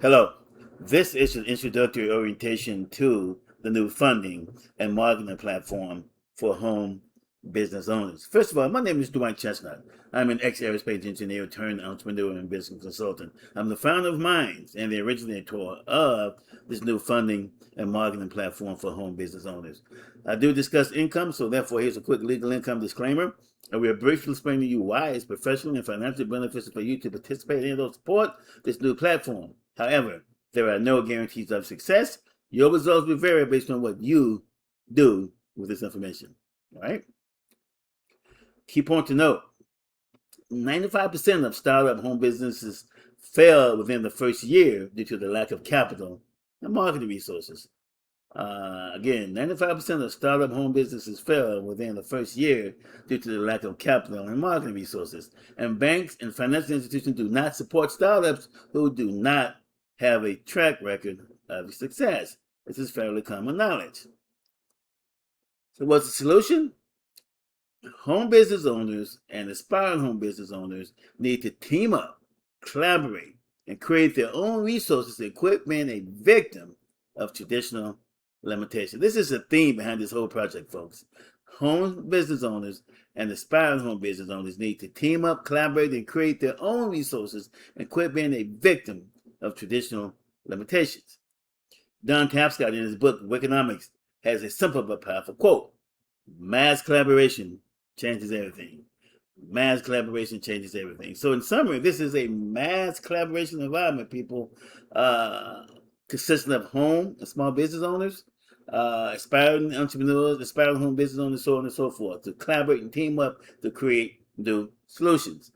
Hello. This is an introductory orientation to the new funding and marketing platform for home business owners. First of all, my name is Dwight Chestnut. I'm an ex-aerospace engineer turned entrepreneur and business consultant. I'm the founder of Minds and the originator of this new funding and marketing platform for home business owners. I do discuss income, so therefore here's a quick legal income disclaimer. And we'll briefly explain to you why it's professionally and financially beneficial for you to participate in or support this new platform. However, there are no guarantees of success. Your results will vary based on what you do with this information. All right? Key point to note: 95% of startup home businesses fail within the first year due to the lack of capital and marketing resources. Again, 95% of startup home businesses fail within the first year due to the lack of capital and marketing resources. And banks and financial institutions do not support startups who do not have a track record of success. This is fairly common knowledge. So, what's the solution? Home business owners and aspiring home business owners need to team up, collaborate, and create their own resources to quit being a victim of traditional limitation. This is the theme behind this whole project, folks. Home business owners and aspiring home business owners need to team up, collaborate, and create their own resources and quit being a victim of traditional limitations. Don Tapscott, in his book Wiconomics, has a simple but powerful quote: mass collaboration changes everything. Mass collaboration changes everything. So, in summary, this is a mass collaboration environment, people, consisting of home and small business owners, aspiring entrepreneurs, aspiring home business owners, so on and so forth, to collaborate and team up to create new solutions.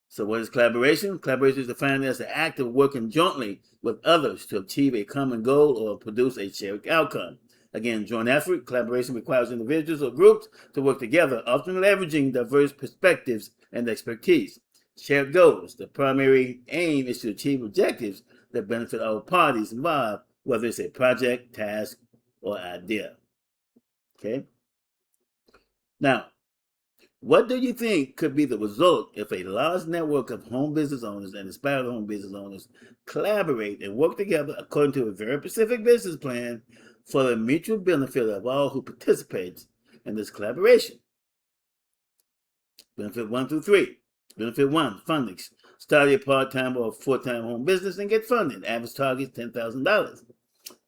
So, what is collaboration? Collaboration is defined as the act of working jointly with others to achieve a common goal or produce a shared outcome. Again, joint effort, collaboration requires individuals or groups to work together, often leveraging diverse perspectives and expertise. Shared goals. The primary aim is to achieve objectives that benefit all parties involved, whether it's a project, task, or idea. Okay? Now, what do you think could be the result if a large network of home business owners and aspiring home business owners collaborate and work together according to a very specific business plan for the mutual benefit of all who participate in this collaboration? Benefit 1 through 3. Benefit 1, funding. Start a part-time or full-time home business and get funded. Average target $10,000.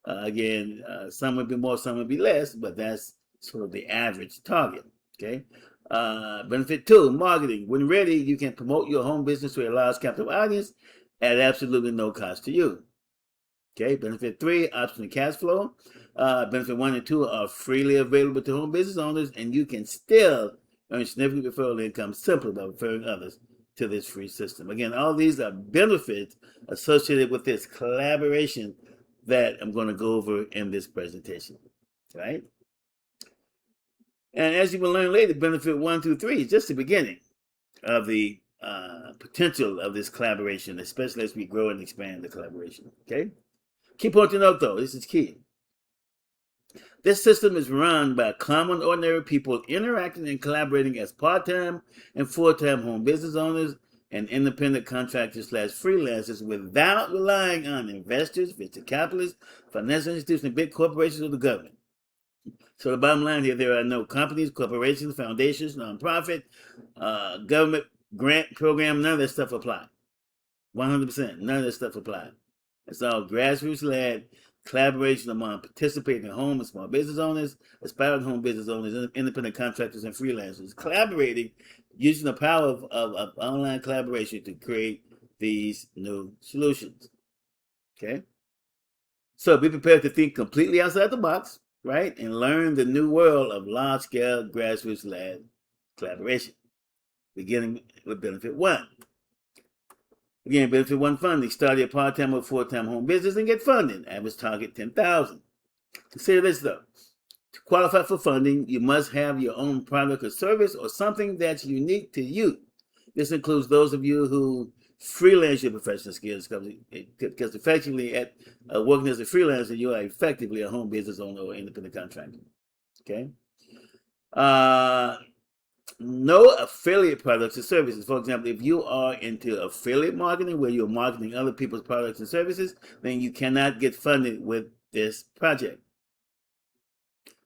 Again, some would be more, some would be less, but that's sort of the average target. Okay. Benefit 2, marketing. When ready, you can promote your home business to a large captive audience at absolutely no cost to you. Okay. Benefit 3, optional cash flow. Benefit 1 and 2 are freely available to home business owners, and you can still earn significant referral income simply by referring others to this free system. Again, all these are benefits associated with this collaboration that I'm going to go over in this presentation. Right? And as you will learn later, benefit 1 through 3 is just the beginning of the potential of this collaboration, especially as we grow and expand the collaboration. Okay? Key point to note, though, this is key. This system is run by common, ordinary people interacting and collaborating as part-time and full-time home business owners and independent contractors / freelancers without relying on investors, venture capitalists, financial institutions, big corporations, or the government. So the bottom line here, there are no companies, corporations, foundations, nonprofit, government grant program, none of that stuff apply. 100%, none of that stuff apply. It's all grassroots-led collaboration among participating home and small business owners, aspiring home business owners, independent contractors, and freelancers, collaborating using the power of online collaboration to create these new solutions. Okay? So be prepared to think completely outside the box, right? And learn the new world of large-scale grassroots-led collaboration, beginning with benefit 1. Again, benefit 1 funding. Start your part-time or full-time home business and get funding. Average target $10,000. Consider this though. To qualify for funding, you must have your own product or service or something that's unique to you. This includes those of you who freelance your professional skills, because effectively at working as a freelancer, you are effectively a home business owner or independent contractor. Okay. no affiliate products or services. For example, if you are into affiliate marketing where you're marketing other people's products and services, then you cannot get funded with this project.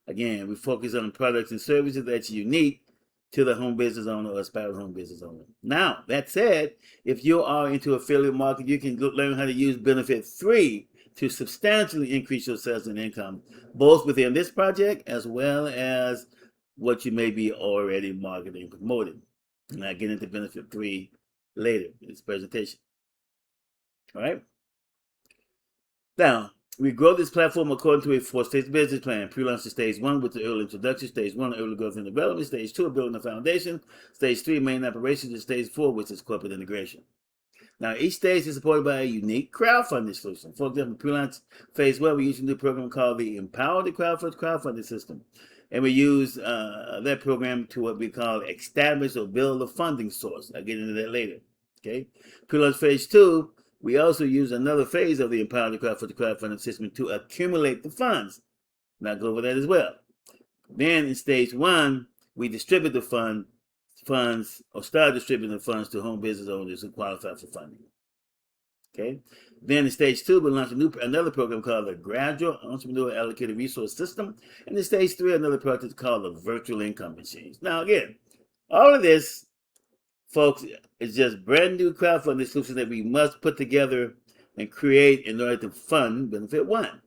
Again, we focus on products and services that's unique to the home business owner or aspiring home business owner. Now, that said, if you are into affiliate marketing, you can learn how to use Benefit 3 to substantially increase your sales and income, both within this project as well as what you may be already marketing and promoting. And I'll get into Benefit 3 later in this presentation. All right? Now, we grow this platform according to a 4-stage business plan. Pre-launch to stage 1 with the early introduction. Stage 1, early growth and development. Stage 2, building the foundation. Stage 3, main operations. And stage 4, which is corporate integration. Now, each stage is supported by a unique crowdfunding solution. For example, pre-launch phase 1, we use a new program called the Empower the Crowdfunding System. And we use that program to what we call establish or build a funding source. I'll get into that later. Okay. Pre-launch phase 2, we also use another phase of the Empower the Crowdfunding System to accumulate the funds. And I'll go over that as well. Then in stage 1, we distribute the funds or start distributing the funds to home business owners who qualify for funding. Okay. Then in stage 2, we launch another program called the Gradual Entrepreneur Allocated Resource System. And in stage 3, another project called the Virtual Income Machines. Now, again, all of this, folks, is just brand new crowdfunding solutions that we must put together and create in order to fund Benefit 1.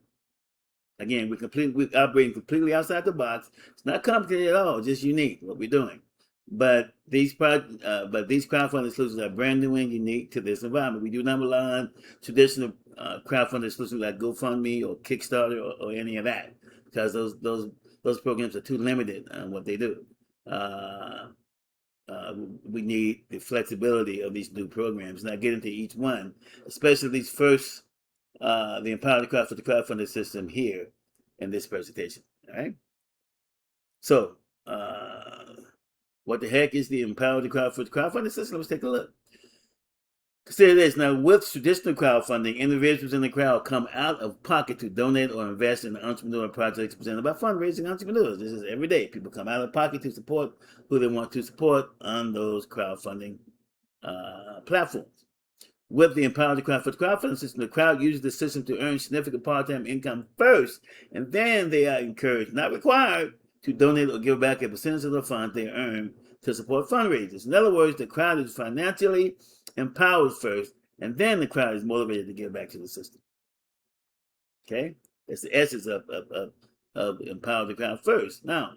Again, we're operating completely outside the box. It's not complicated at all, just unique what we're doing. But these crowdfunding solutions are brand new and unique to this environment. We do not rely on traditional crowdfunding solutions like GoFundMe or Kickstarter or any of that, because those programs are too limited on what they do. We need the flexibility of these new programs. And I'll get into each one, especially these first, the Empower the Crowdfunding System here in this presentation. All right. So, what the heck is the Empower the Crowdfunding System? Let's take a look. Consider this. Now, with traditional crowdfunding, individuals in the crowd come out of pocket to donate or invest in entrepreneurial projects presented by fundraising entrepreneurs. This is every day. People come out of pocket to support who they want to support on those crowdfunding platforms. With the Empower the Crowdfunding System, the crowd uses the system to earn significant part-time income first, and then they are encouraged, not required, to donate or give back a percentage of the funds they earn to support fundraisers. In other words, the crowd is financially empowered first, and then the crowd is motivated to give back to the system. Okay? That's the essence of Empower the Crowd first. Now,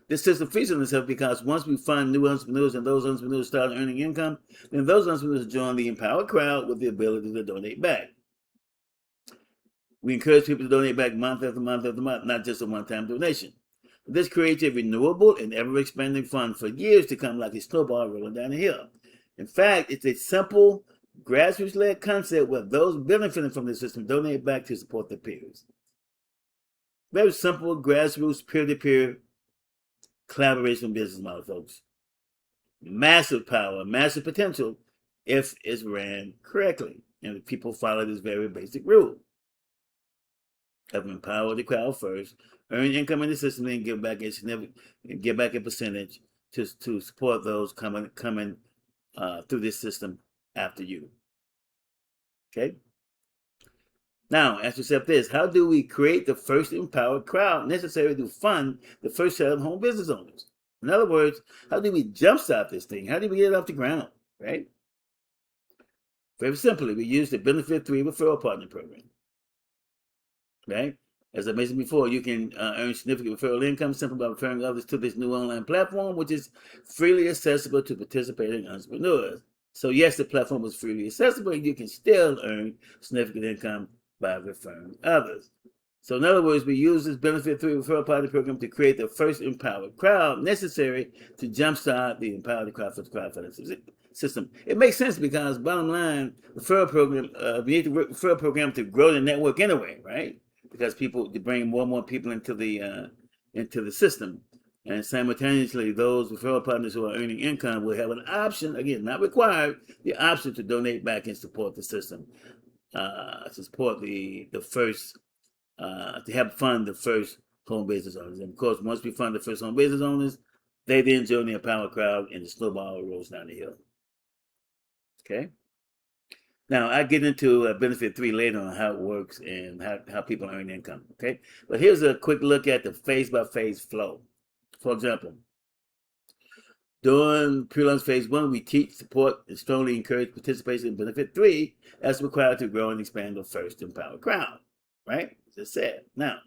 this system features on itself because once we fund new entrepreneurs and those entrepreneurs start earning income, then those entrepreneurs join the empowered crowd with the ability to donate back. We encourage people to donate back month after month after month, not just a one-time donation. This creates a renewable and ever-expanding fund for years to come, like a snowball rolling down the hill. In fact, it's a simple, grassroots-led concept where those benefiting from the system donate back to support their peers. Very simple, grassroots, peer-to-peer collaboration business model, folks. Massive power, massive potential if it's ran correctly and if people follow this very basic rule of empower the crowd first, earn income in the system, and give back a percentage to support those coming through this system after you. Okay. Now, ask yourself this: how do we create the first empowered crowd necessary to fund the first set of home business owners? In other words, how do we jumpstart this thing? How do we get it off the ground? Right. Very simply, we use the Benefit 3 referral partner program. Right? As I mentioned before, you can earn significant referral income simply by referring others to this new online platform, which is freely accessible to participating entrepreneurs. So yes, the platform is freely accessible, and you can still earn significant income by referring others. So in other words, we use this Benefit 3 referral partner program to create the first empowered crowd necessary to jumpstart the Empower the Crowdfunding System. It makes sense because, bottom line, referral program, we need the referral program to grow the network anyway, right? Because people to bring more and more people into the system, and simultaneously those referral partners who are earning income will have an option, again not required, the option to donate back and support the system, to support the first, to help fund the first home business owners. And of course, once we fund the first home business owners, They then join the empowered crowd and the snowball rolls down the hill. Okay? Now, I get into benefit 3 later on how it works and how people earn income. Okay? But here's a quick look at the phase-by-phase flow. For example, during pre-launch phase 1, we teach, support, and strongly encourage participation in benefit 3 as required to grow and expand the first empowered crowd. Right? As I said. Now,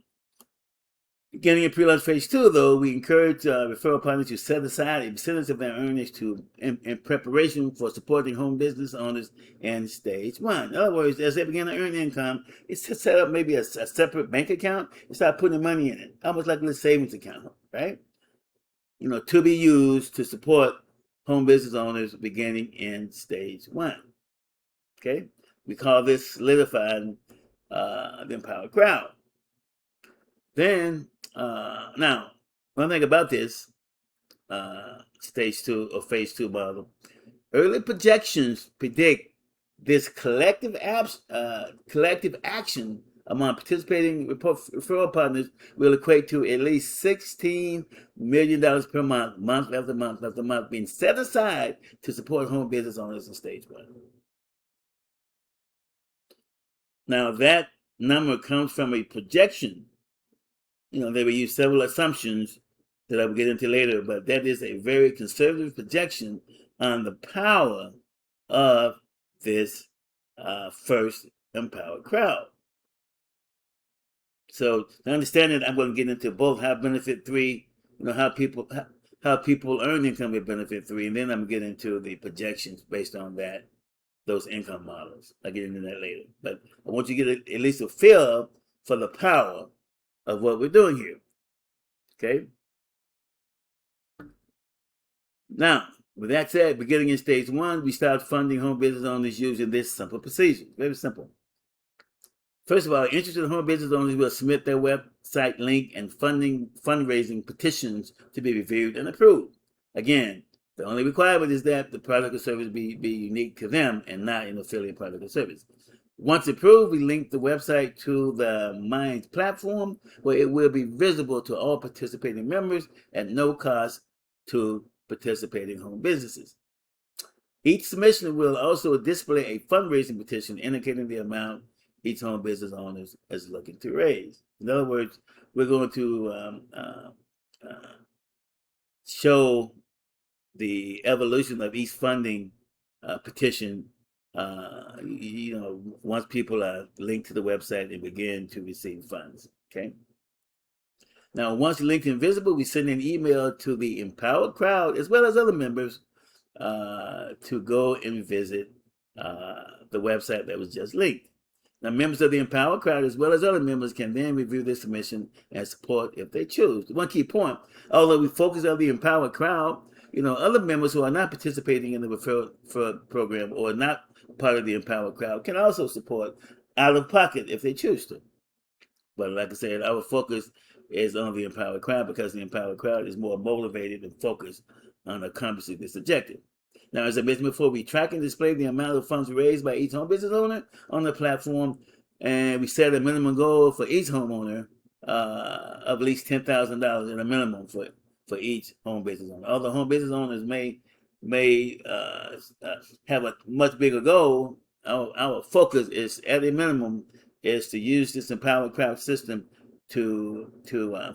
beginning in pre-launch phase 2, though, we encourage referral partners to set aside a percentage of their earnings in preparation for supporting home business owners in stage 1. In other words, as they begin to earn income, it's to set up maybe a separate bank account and start putting money in it, almost like a little savings account, right? To be used to support home business owners beginning in stage 1. Okay, we call this solidifying the empowered crowd. Then, now, one thing about this stage 2 or phase 2 model, early projections predict this collective action among participating referral partners will equate to at least $16 million per month, month after month after month, being set aside to support home business owners in stage 1. Now, that number comes from a projection. They will use several assumptions that I will get into later, but that is a very conservative projection on the power of this first empowered crowd. So to understand it, I'm going to get into both how benefit 3, how people earn income with benefit 3, and then I'm going to get into the projections based on those income models. I'll get into that later. But I want you to get at least a feel for the power of what we're doing here. Okay? Now, with that said, beginning in stage 1, we start funding home business owners using this simple procedure. Very simple. First of all, interested home business owners will submit their website link and fundraising petitions to be reviewed and approved. Again, the only requirement is that the product or service be unique to them and not an affiliate product or service. Once approved, we link the website to the Minds platform where it will be visible to all participating members at no cost to participating home businesses. Each submission will also display a fundraising petition indicating the amount each home business owner is looking to raise. In other words, we're going to show the evolution of each funding petition once people are linked to the website and begin to receive funds. Okay. Now, once linked and visible, we send an email to the empowered crowd as well as other members to go and visit the website that was just linked. Now, members of the empowered crowd as well as other members can then review this submission and support if they choose. One key point, although we focus on the empowered crowd, other members who are not participating in the referral program or not part of the empowered crowd can also support out of pocket if they choose to. But like I said, our focus is on the empowered crowd because the empowered crowd is more motivated and focused on accomplishing this objective. Now, as I mentioned before, we track and display the amount of funds raised by each home business owner on the platform, and we set a minimum goal for each homeowner of at least $10,000 in a minimum for each home business owner. Other home business owners may have a much bigger goal. Our focus is, at a minimum, is to use this empowered crowd system to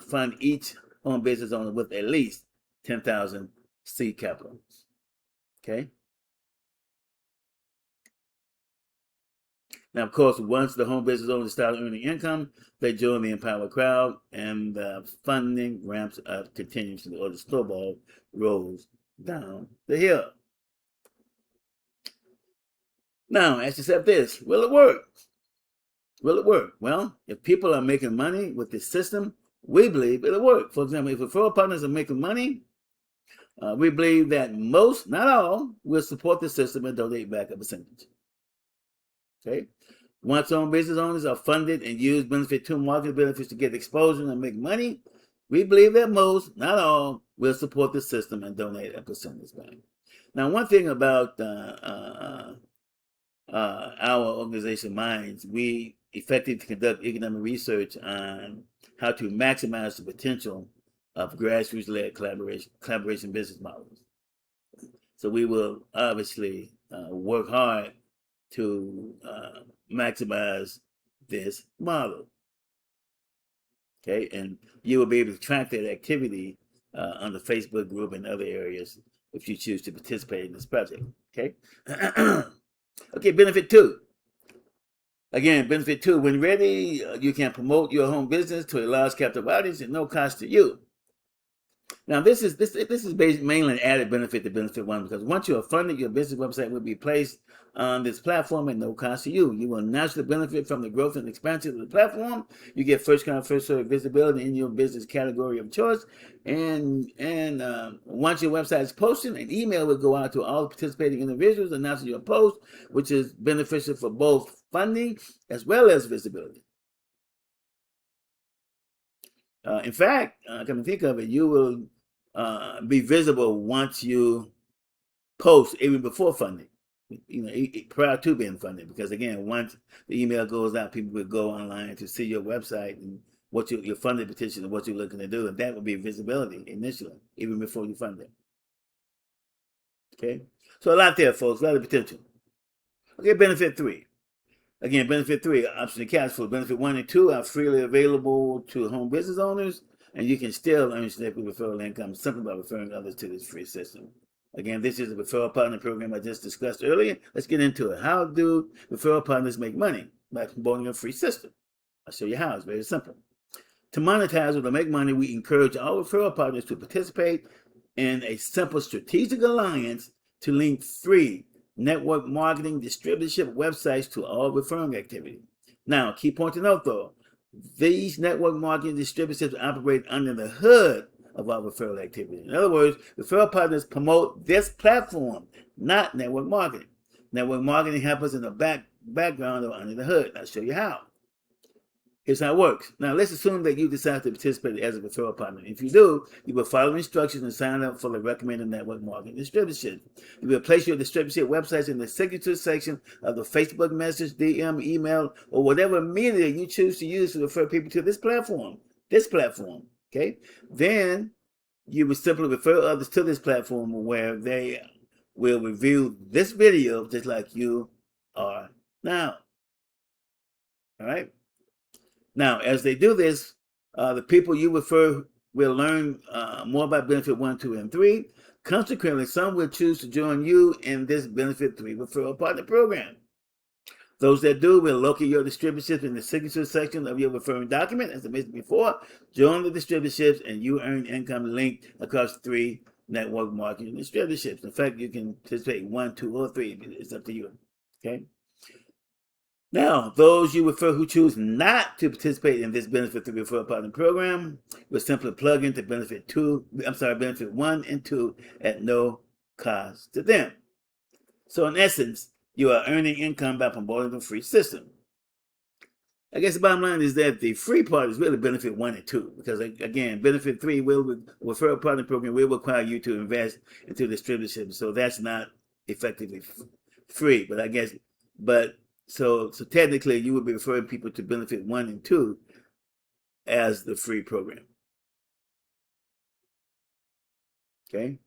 fund each home business owner with at least $10,000 seed capital. Okay. Now, of course, once the home business owners start earning income, they join the empowered crowd, and the funding ramps up continuously, or the snowball rolls down the hill. Now, ask yourself this: will it work? Will it work? Well, if people are making money with this system, we believe it'll work. For example, if referral partners are making money, we believe that most, not all, will support the system and donate back a percentage. Okay. Once home business owners are funded and use benefit 2 marketing benefits to get exposure and make money, we believe that most, not all, will support the system and donate a percentage back. Now, one thing about our organization, Minds, we effectively conduct economic research on how to maximize the potential of grassroots-led collaboration business models. So we will obviously work hard to maximize this model. Okay, and you will be able to track that activity on the Facebook group and other areas if you choose to participate in this project. Okay. Okay, benefit 2. Again, benefit 2, when ready, you can promote your home business to a large captive audience at no cost to you. Now, this is mainly an added benefit to benefit 1, because once you are funded, your business website will be placed on this platform at no cost to you. You will naturally benefit from the growth and expansion of the platform. You get first come, first served visibility in your business category of choice. And once your website is posted, an email will go out to all participating individuals announcing your post, which is beneficial for both funding as well as visibility. In fact, come to think of it, you will be visible once you post, even before funding, prior to being funded. Because again, once the email goes out, people will go online to see your website and what your funded petition and what you're looking to do, and that will be visibility initially, even before you fund it. Okay, so a lot there, folks, a lot of potential. Okay, benefit 3. Again, benefit 3, option to cash flow. Benefit 1 and 2 are freely available to home business owners, and you can still earn significant referral income simply by referring others to this free system. Again, this is a referral partner program I just discussed earlier. Let's get into it. How do referral partners make money? By promoting a free system. I'll show you how. It's very simple. To monetize or to make money, we encourage all referral partners to participate in a simple strategic alliance to link 3 network marketing distributorship websites to all referring activity. Now, key point to note though, these network marketing distributorships operate under the hood of our referral activity. In other words, referral partners promote this platform, not network marketing. Network marketing happens in the background or under the hood. I'll show you how. Here's how it works. Now, let's assume that you decide to participate as a referral partner. If you do, you will follow instructions and sign up for the recommended network marketing distributorship. You will place your distributorship websites in the signature section of the Facebook message, DM, email, or whatever media you choose to use to refer people to this platform. Okay? Then you will simply refer others to this platform where they will review this video just like you are now. All right? Now, as they do this, the people you refer will learn more about benefit 1, 2, and 3. Consequently, some will choose to join you in this benefit 3 referral partner program. Those that do will locate your distributorships in the signature section of your referring document. As I mentioned before, join the distributorships and you earn income linked across 3 network marketing distributorships. In fact, you can participate in 1, 2, or 3. It's up to you. Okay. Now, those you refer who choose not to participate in this benefit 3 referral partner program will simply plug into benefit 1 and 2 at no cost to them. So in essence, you are earning income by promoting the free system. I guess the bottom line is that the free part is really benefit 1 and 2, because again, benefit 3 referral partner program will require you to invest into distributorship, so that's not effectively free. So technically, you would be referring people to benefit 1 and 2 as the free program. Okay,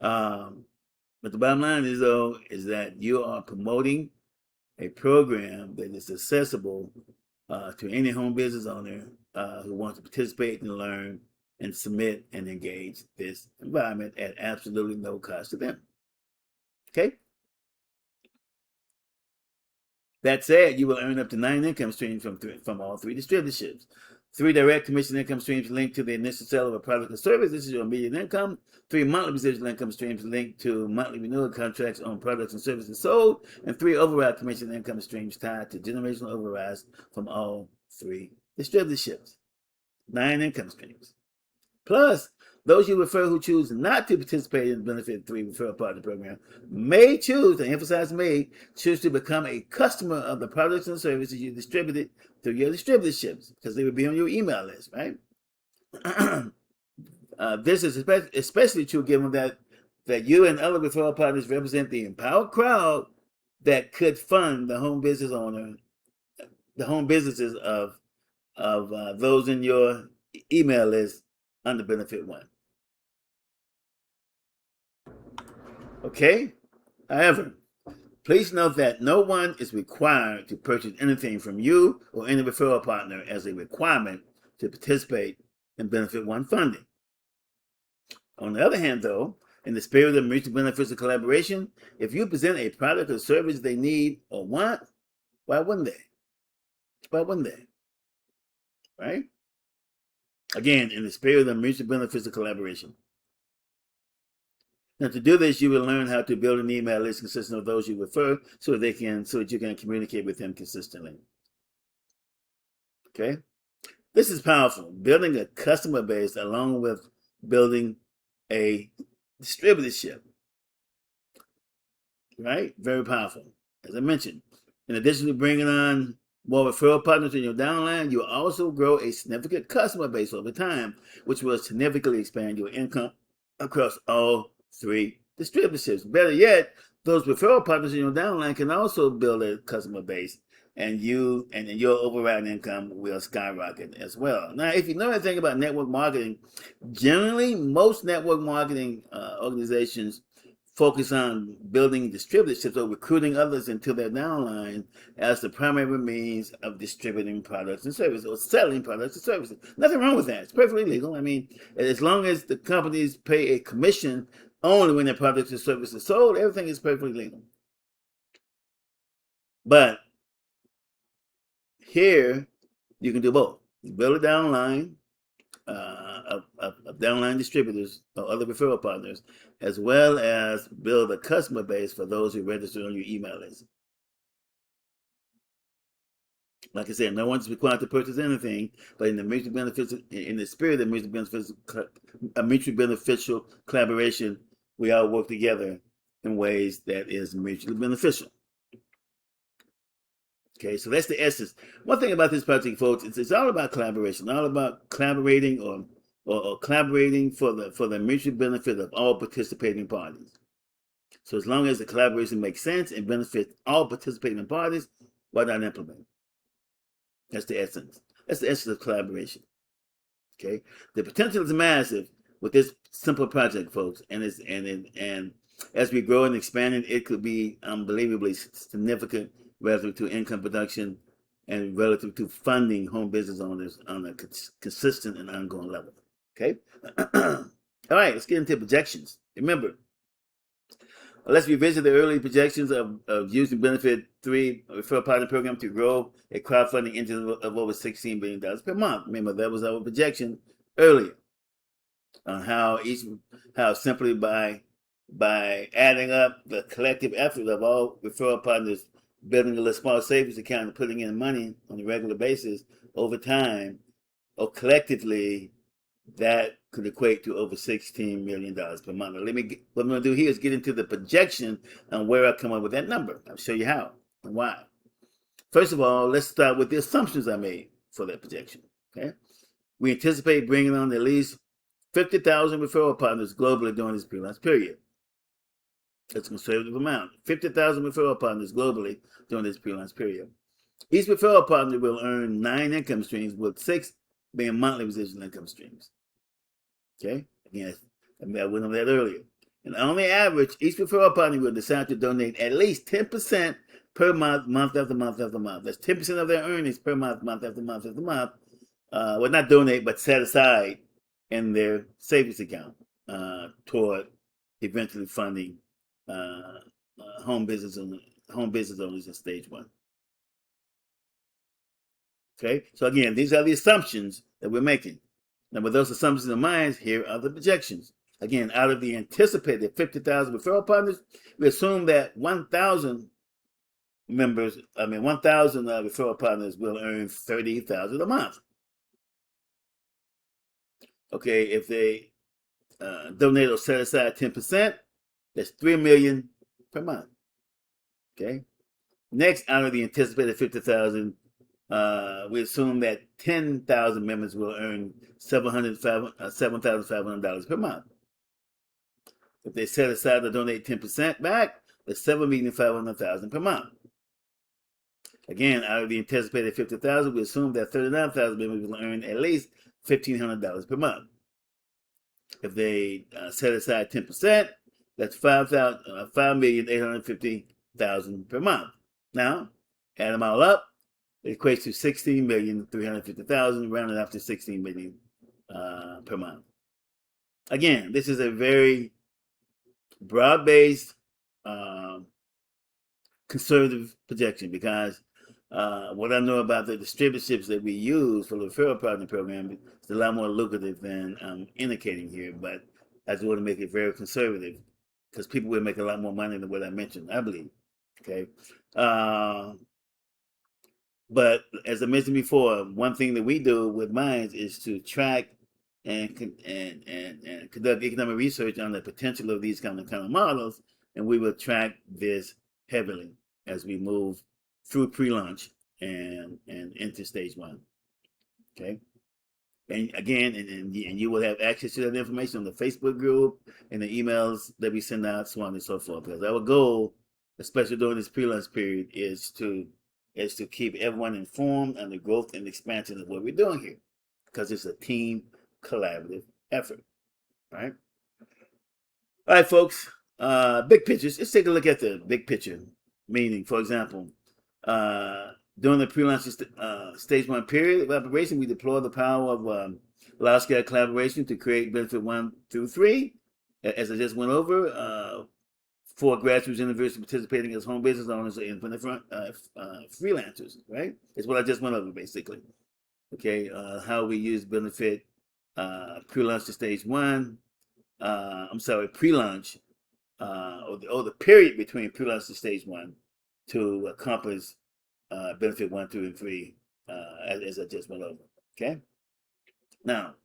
but the bottom line is that you are promoting a program that is accessible to any home business owner who wants to participate and learn and submit and engage this environment at absolutely no cost to them. Okay. That said, you will earn up to 9 income streams from all 3 distributorships. 3 direct commission income streams linked to the initial sale of a product or service. This is your immediate income. 3 monthly residual income streams linked to monthly renewal contracts on products and services sold. And 3 override commission income streams tied to generational overrides from all 3 distributorships. 9 income streams. Plus, those you refer who choose not to participate in the Benefit 3 referral partner program may choose, to emphasize may, choose to become a customer of the products and services you distributed through your distributorships, because they would be on your email list, right? This is especially true given that you and other referral partners represent the empowered crowd that could fund the home business owner, the home businesses of those in your email list under Benefit One. Okay? However, please note that no one is required to purchase anything from you or any referral partner as a requirement to participate in Benefit One funding. On the other hand, though, in the spirit of mutual beneficial collaboration, if you present a product or service they need or want, why wouldn't they? Why wouldn't they? Right? Again, in the spirit of mutual beneficial collaboration. Now, to do this, you will learn how to build an email list consisting of those you refer, so that you can communicate with them consistently. Okay, this is powerful. Building a customer base along with building a distributorship. Right, very powerful. As I mentioned, in addition to bringing on more referral partners in your downline, you will also grow a significant customer base over time, which will significantly expand your income across all three distributorships. Better yet, those referral partners in your downline can also build a customer base, and your overriding income will skyrocket as well. Now, if you know anything about network marketing, generally most network marketing organizations focus on building distributorships or recruiting others into their downline as the primary means of distributing products and services or selling products and services. Nothing wrong with that. It's perfectly legal. I mean, as long as the companies pay a commission only when their products or services are sold, everything is perfectly legal. But here, you can do both. You build a downline of downline distributors or other referral partners, as well as build a customer base for those who register on your email list. Like I said, no one's required to purchase anything, but in the spirit of mutually beneficial collaboration, we all work together in ways that is mutually beneficial. Okay, so that's the essence. One thing about this project, folks, it's all about collaboration, all about collaborating or collaborating for the mutual benefit of all participating parties. So as long as the collaboration makes sense and benefits all participating parties, why not implement? That's the essence. That's the essence of collaboration. Okay, the potential is massive with this simple project, folks, and as we grow and expand it could be unbelievably significant relative to income production and relative to funding home business owners on a consistent and ongoing level. Okay. All right, let's get into projections. Remember, let's revisit the early projections of using Benefit 3 referral partner program to grow a crowdfunding engine of over $16 billion per month. Remember, that was our projection earlier on how simply by adding up the collective effort of all referral partners building a little small savings account and putting in money on a regular basis over time or collectively, that could equate to over $16 million per month. Now, what I'm going to do here is get into the projection on where I come up with that number. I'll show you how and why. First of all, let's start with the assumptions I made for that projection. Okay, we anticipate bringing on at least 50,000 referral partners globally during this freelance period. That's a conservative amount. 50,000 referral partners globally during this freelance period. Each referral partner will earn 9 income streams, with 6 being monthly residual income streams. Okay, again, I went over that earlier. And on the average, each referral partner will decide to donate at least 10% per month, month after month after month. That's 10% of their earnings per month, month after month after month. Well, not donate, but set aside in their savings account toward eventually funding home business owners in stage 1. Okay, so again, these are the assumptions that we're making. Now, with those assumptions in mind, here are the projections. Again, out of the anticipated 50,000 referral partners, we assume that 1,000 referral partners will earn $30,000 a month. Okay, if they donate or set aside 10%, that's $3 million per month. Okay. Next, out of the anticipated 50,000, we assume that 10,000 members will earn $7,500 per month. If they set aside to donate 10% back, that's $7,500,000 per month. Again, out of the anticipated 50,000, we assume that 39,000 members will earn at least $1,500 per month. If they set aside 10%, that's 5,850,000 per month. Now, add them all up, it equates to 16,350,000, rounded up to 16 million per month. Again, this is a very broad-based, conservative projection, because what I know about the distributorships that we use for the referral partner program is a lot more lucrative than I'm indicating here, but I just want to make it very conservative because people will make a lot more money than what I mentioned, I believe. Okay. But as I mentioned before, one thing that we do with Minds is to track and conduct economic research on the potential of these kind of models, and we will track this heavily as we move through pre-launch and into stage 1. Okay. And again, and you will have access to that information on the Facebook group and the emails that we send out, so on and so forth. Because our goal, especially during this pre-launch period, is to keep everyone informed on the growth and expansion of what we're doing here, because it's a team collaborative effort. Right? All right, folks. Big pictures. Let's take a look at the big picture. Meaning, for example, during the pre-launch stage 1 period of operation, we deploy the power of large-scale collaboration to create benefit 1 through 3. As I just went over, 4 grassroots universities participating as home business owners and freelancers. Right? It's what I just went over, basically. Okay, how we use benefit pre-launch to stage 1. Pre-launch, or the period between pre-launch to stage 1 to accomplish benefit 1, 2, and 3, as I just went over. Okay. Now,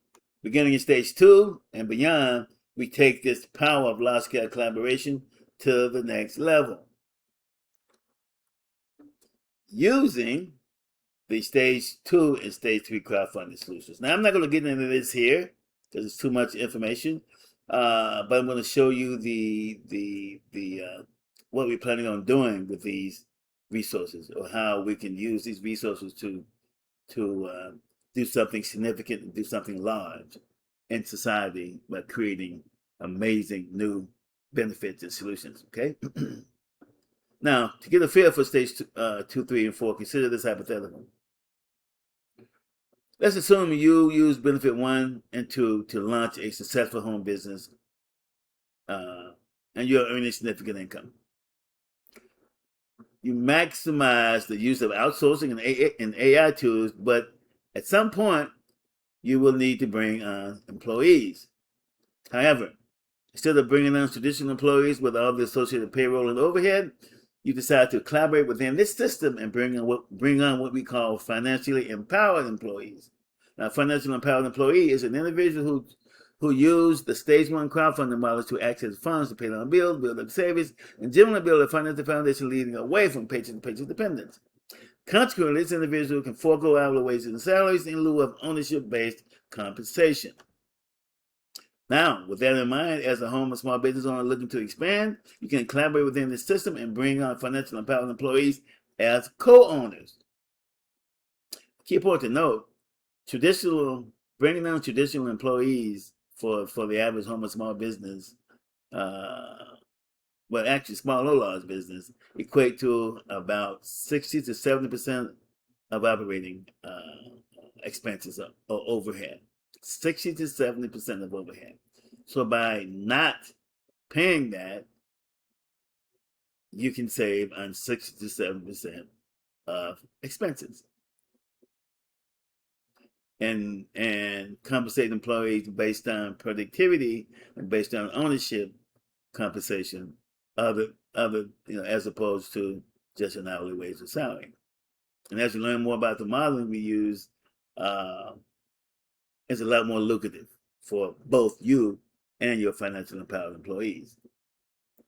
beginning in stage 2 and beyond, we take this power of large-scale collaboration to the next level, using the stage 2 and stage 3 crowdfunding solutions. Now, I'm not going to get into this here because it's too much information, but I'm going to show you what we're planning on doing with these resources, or how we can use these resources to do something significant and do something large in society by creating amazing new benefits and solutions. Okay. Now, to get a feel for stage 2, 3, and 4, consider this hypothetical. Let's assume you use benefit 1 and 2 to launch a successful home business, and you're earning significant income. You maximize the use of outsourcing and AI tools, but at some point, you will need to bring on employees. However, instead of bringing on traditional employees with all the associated payroll and overhead, you decide to collaborate within this system and bring on what we call financially empowered employees. Now, financially empowered employee is an individual who use the stage 1 crowdfunding model to access funds to pay down bills, build up savings, and generally build a financial foundation leading away from paycheck-to-paycheck dependence. Consequently, this individual can forego hourly wages and salaries in lieu of ownership-based compensation. Now, with that in mind, as a home and small business owner looking to expand, you can collaborate within the system and bring on financially empowered employees as co-owners. Key point to note, bringing on traditional employees for the average home and small business, actually small or large business, equate to about 60 to 70% of operating expenses or overhead. 60 to 70% of overhead. So by not paying that, you can save on 60 to 7% of expenses. And compensate employees based on productivity and based on ownership compensation, as opposed to just an hourly wage or salary. And as you learn more about the modeling we use, it's a lot more lucrative for both you and your financially empowered employees.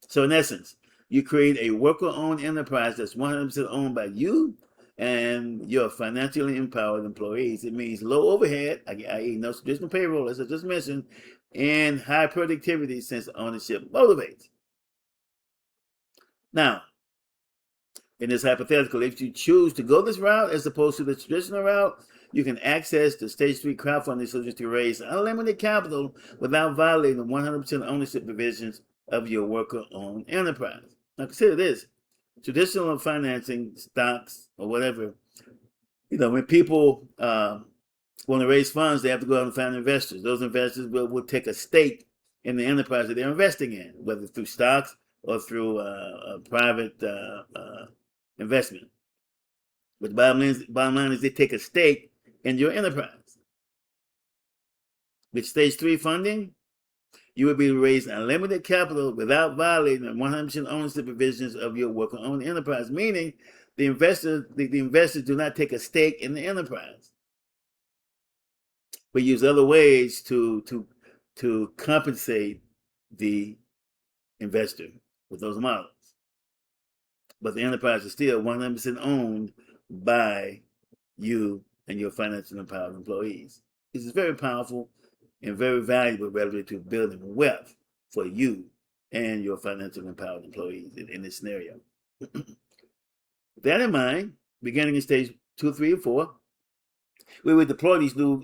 So in essence, you create a worker-owned enterprise that's 100% owned by you and your financially empowered employees. It means low overhead, i.e. no traditional payroll, as I just mentioned, and high productivity since ownership motivates. Now, In this hypothetical, if you choose to go this route as opposed to the traditional route, you can access the Stage 3 crowdfunding solutions to raise unlimited capital without violating the 100% ownership provisions of your worker-owned enterprise. Now consider this. Traditional financing, stocks, or whatever, when people want to raise funds, they have to go out and find investors. Those investors will take a stake in the enterprise that they're investing in, whether through stocks or through a private investment. But the bottom line is they take a stake in your enterprise. With Stage 3 funding, you will be raising unlimited capital without violating the 100% ownership provisions of your worker-owned enterprise, meaning the investors do not take a stake in the enterprise, but use other ways to compensate the investor with those models. But the enterprise is still 100% owned by you and your financially empowered employees. This is very powerful and very valuable relative to building wealth for you and your financially empowered employees in this scenario. With that in mind, beginning in Stage 2, 3, and 4, we will deploy these new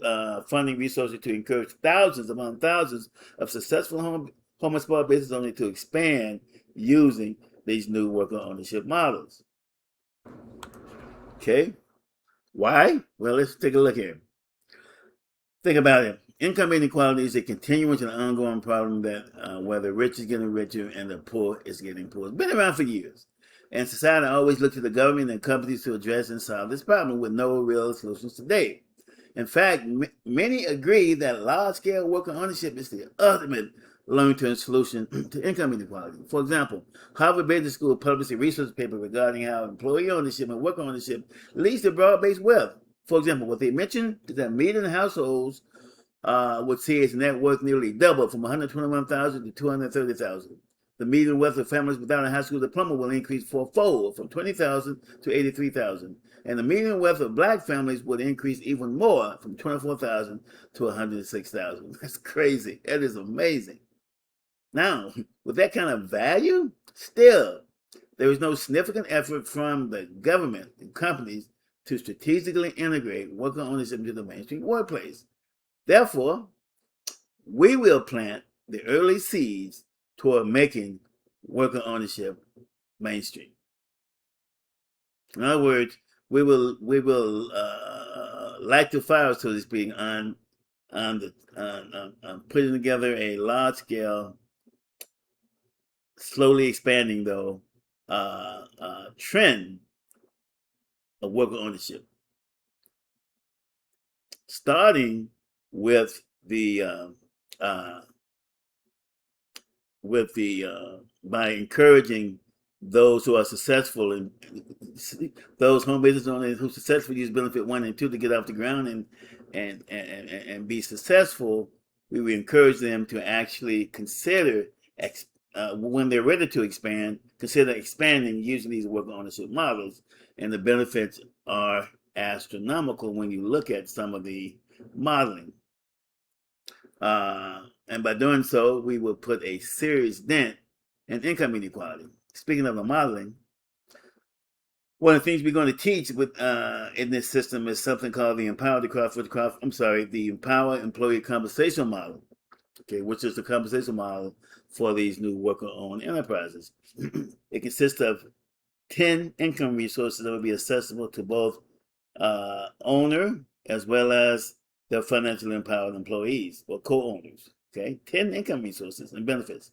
funding resources to encourage thousands upon thousands of successful home and small business owners to expand using these new worker ownership models. Okay, why? Well, let's take a look here. Think about it. Income inequality is a continuous and ongoing problem that where the rich is getting richer and the poor is getting poorer. It's been around for years. And society always looks to the government and companies to address and solve this problem with no real solutions today. In fact, many agree that large-scale worker ownership is the ultimate long-term solution to income inequality. For example, Harvard Business School published a research paper regarding how employee ownership and worker ownership leads to broad-based wealth. For example, what they mentioned is that median households would see its net worth nearly double from $121,000 to $230,000. The median wealth of families without a high school diploma will increase fourfold, from $20,000 to $83,000. And the median wealth of black families would increase even more, from $24,000 to $106,000. That's crazy. That is amazing. Now, with that kind of value, still, there is no significant effort from the government and companies to strategically integrate worker ownership into the mainstream workplace. Therefore, we will plant the early seeds toward making worker ownership mainstream. In other words, we will light the fire, so to speak, on putting together a large scale, slowly expanding though, trend of worker ownership, starting with the by encouraging those who are successful and those home business owners who successfully use benefit 1 and 2 to get off the ground and be successful. We will encourage them to actually consider when they're ready to expand, consider expanding using these worker ownership models, and the benefits are astronomical when you look at some of the modeling. And by doing so, we will put a serious dent in income inequality. Speaking of the modeling, one of the things we're going to teach with in this system is something called the Empower Employee Compensation Model. Okay, which is the compensation model for these new worker-owned enterprises. It consists of 10 income resources that will be accessible to both owner as well as their financially empowered employees or co-owners. Okay, 10 income resources and benefits.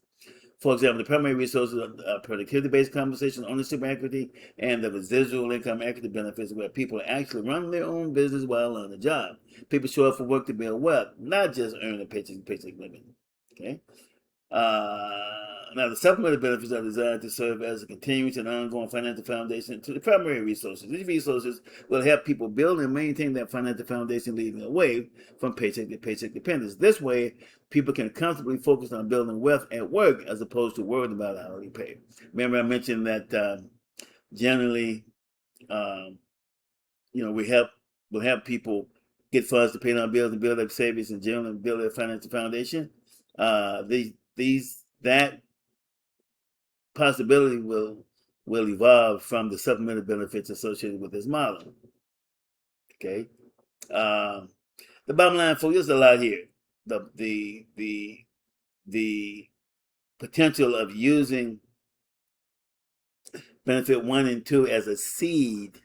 For example, the primary resources are productivity-based compensation, ownership equity, and the residual income equity benefits, where people actually run their own business while on the job. People show up for work to build wealth, not just earn a paycheck living. Okay. Now, the supplemental benefits are designed to serve as a continuous and ongoing financial foundation to the primary resources. These resources will help people build and maintain that financial foundation, leading away from paycheck to paycheck dependence. This way, people can comfortably focus on building wealth at work as opposed to worrying about hourly pay. Remember, I mentioned that generally, we'll help people get funds to pay down bills and build up savings and generally build their financial foundation. That possibility will will evolve from the supplemental benefits associated with this model. Okay. The bottom line for you is a lot here. The potential of using benefit 1 and 2 as a seed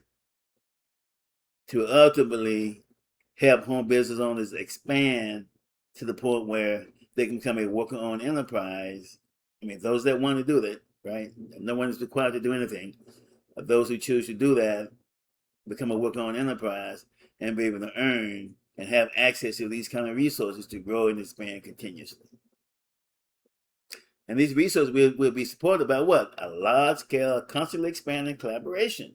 to ultimately help home business owners expand to the point where they can become a worker-owned enterprise. I mean, those that want to do that, right? No one is required to do anything. But those who choose to do that become a worker-owned enterprise and be able to earn and have access to these kind of resources to grow and expand continuously. And these resources will be supported by what? A large-scale, constantly expanding collaboration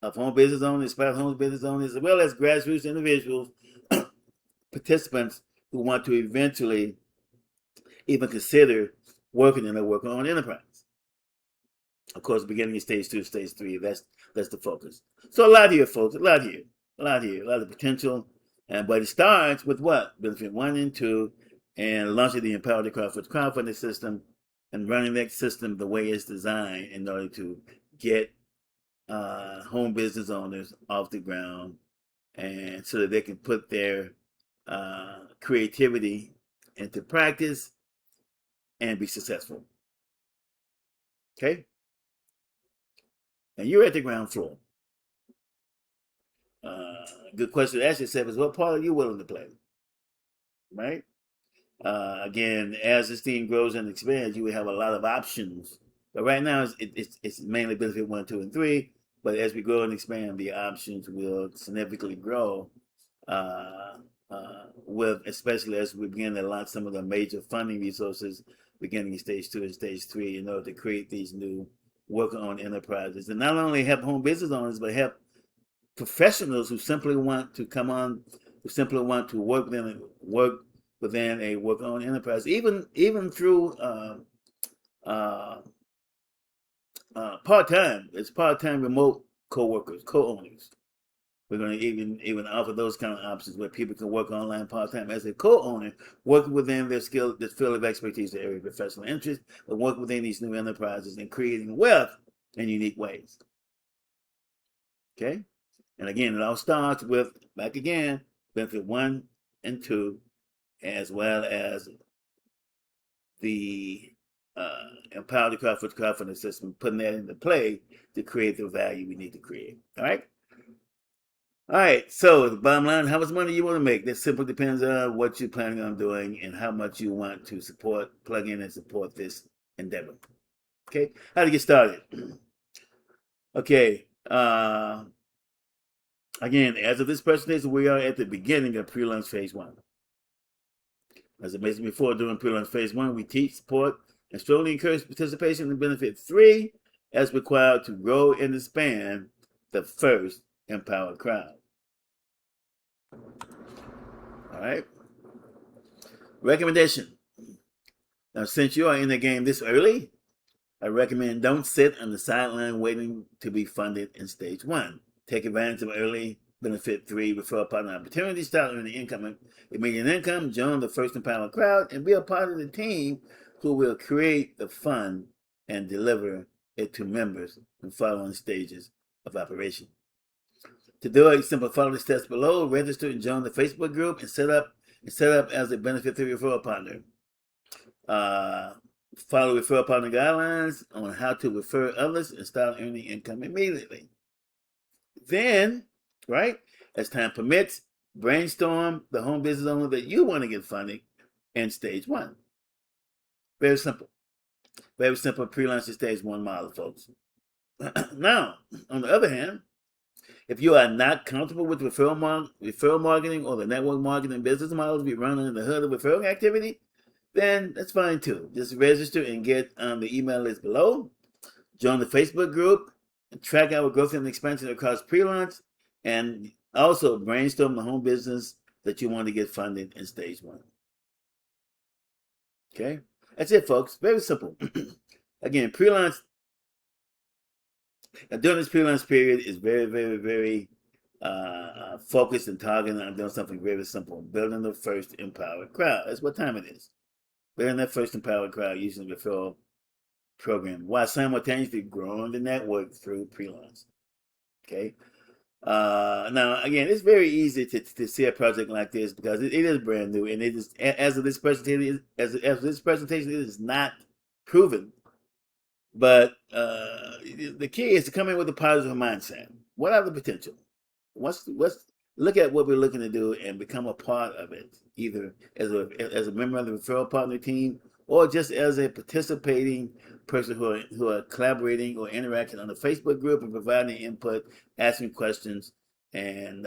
of home business owners, aspiring home business owners, as well as grassroots individuals, participants who want to eventually even consider working in a worker-owned enterprise. Of course, beginning in stage 2, stage 3, that's the focus. So a lot here, folks, a lot of potential. But it starts with what? Benefit 1 and 2, and launching the Empower the crowdfunding system and running that system the way it's designed in order to get home business owners off the ground, and so that they can put their creativity into practice and be successful. Okay? And you're at the ground floor. Good question to ask yourself is, what part are you willing to play? Right? Again, as this team grows and expands, you will have a lot of options. But right now, it's mainly benefit 1, 2, and 3. But as we grow and expand, the options will significantly grow. Especially as we begin to launch some of the major funding resources, beginning in stage 2 and stage 3, in order to create these new worker-owned enterprises, and not only help home business owners, but help professionals who simply want to come on, who simply want to work within a worker-owned enterprise, even through part-time. It's part-time remote co-workers, co-owners. We're going to even offer those kind of options where people can work online part-time as a co-owner, working within their skill, their field of expertise, their area of professional interest, but work within these new enterprises and creating wealth in unique ways. Okay? And again, it all starts with, back again, benefit 1 and 2, as well as the Empower the crowdfunding system, putting that into play to create the value we need to create. All right? All right, so the bottom line, how much money you want to make? That simply depends on what you're planning on doing and how much you want to plug in and support this endeavor. Okay, how to get started? Okay, again, as of this presentation, we are at the beginning of pre-launch phase 1. As I mentioned before, during pre-launch phase 1, we teach, support, and strongly encourage participation in benefit 3 as required to grow and expand the first empowered crowd. All right. Recommendation. Now, since you are in the game this early, I recommend don't sit on the sideline waiting to be funded in stage 1. Take advantage of early benefit 3 referral partner opportunities, start earning immediate income, join the first empowered crowd, and be a part of the team who will create the fund and deliver it to members in following stages of operation. To do it, simply follow the steps below, register and join the Facebook group, and set up as a benefit 3 referral partner. Follow referral partner guidelines on how to refer others and start earning income immediately. Then, right, as time permits, brainstorm the home business owner that you want to get funding in stage 1. Very simple. Very simple pre-launch to stage 1 model, folks. Now, on the other hand, if you are not comfortable with referral marketing or the network marketing business models we run under the hood of referral activity, then that's fine too. Just register and get on the email list below. Join the Facebook group and track our growth and expansion across pre-launch, and also brainstorm the home business that you want to get funded in stage 1. Okay, that's it, folks. Very simple. Again, pre-launch. Now, during this pre-launch period is very, very, very focused and targeted on doing something very simple: building the first empowered crowd. That's what time it is. Building that first empowered crowd using referral program while simultaneously growing the network through pre-launch. Okay. Now, again, it's very easy to see a project like this because it is brand new, and it is as of this presentation, as this presentation, it is not proven. But the key is to come in with a positive mindset. What are the potential? What's look at what we're looking to do and become a part of it, either as a member of the referral partner team or just as a participating person who are collaborating or interacting on the Facebook group and providing input, asking questions, and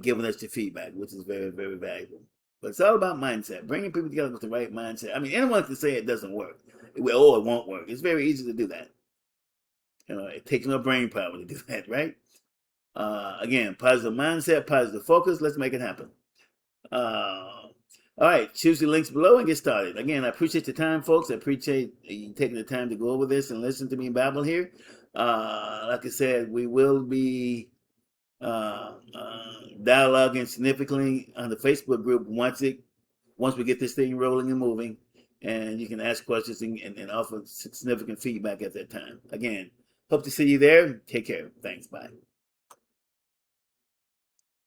giving us the feedback, which is very, very valuable. But it's all about mindset, bringing people together with the right mindset. I mean, anyone can say it doesn't work, or it won't work. It's very easy to do that. It takes no brain power to do that, right? Again, positive mindset, positive focus. Let's make it happen. All right, choose the links below and get started. Again, I appreciate your time, folks. I appreciate you taking the time to go over this and listen to me babble here. Like I said, we will be dialoguing significantly on the Facebook group once we get this thing rolling and moving, and you can ask questions and offer significant feedback at that time. Again, hope to see you there. Take care. Thanks. Bye.